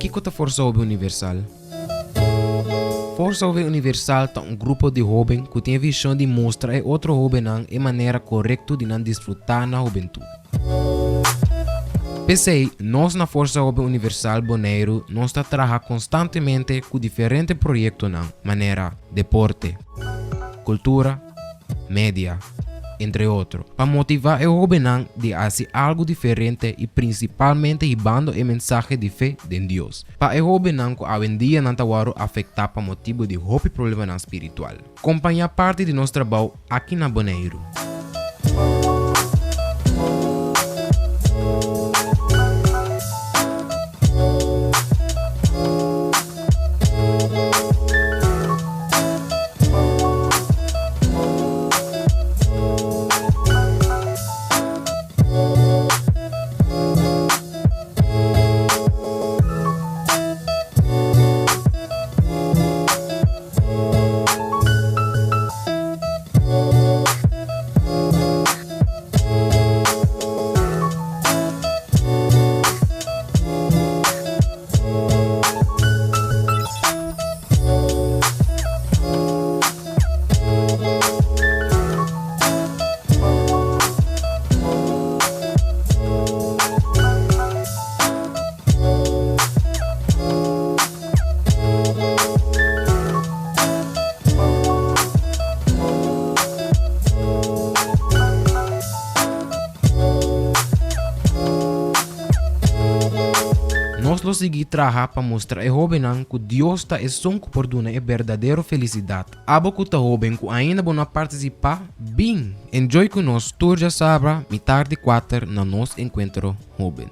que é a Força Jovem Universal? Força Jovem Universal é um grupo de jovens que tem a visão de mostrar a outro jovem a maneira correta de desfrutar na juventude. Pensei, nós na Força Jovem Universal Bonaire, nós está trabalhando constantemente com diferentes projetos na maneira deporte, cultura, mídia, entre outros, para motivar o jovem de fazer algo diferente e principalmente llevando a mensagem de fé de Deus. Para o jovem que hoje em dia não está afetado por motivo de hobby problema espiritual. Acompanha parte de nosso trabalho aqui na Bonaire. Nós lo seguimos trabalhando para mostrar ao jovem que Deus está sonco por dar a verdadeira felicidade. Abo que está jovem que ainda não participar, bem, enjoy conosco, turja sabra, mitad de 4 na nosso encontro jovem.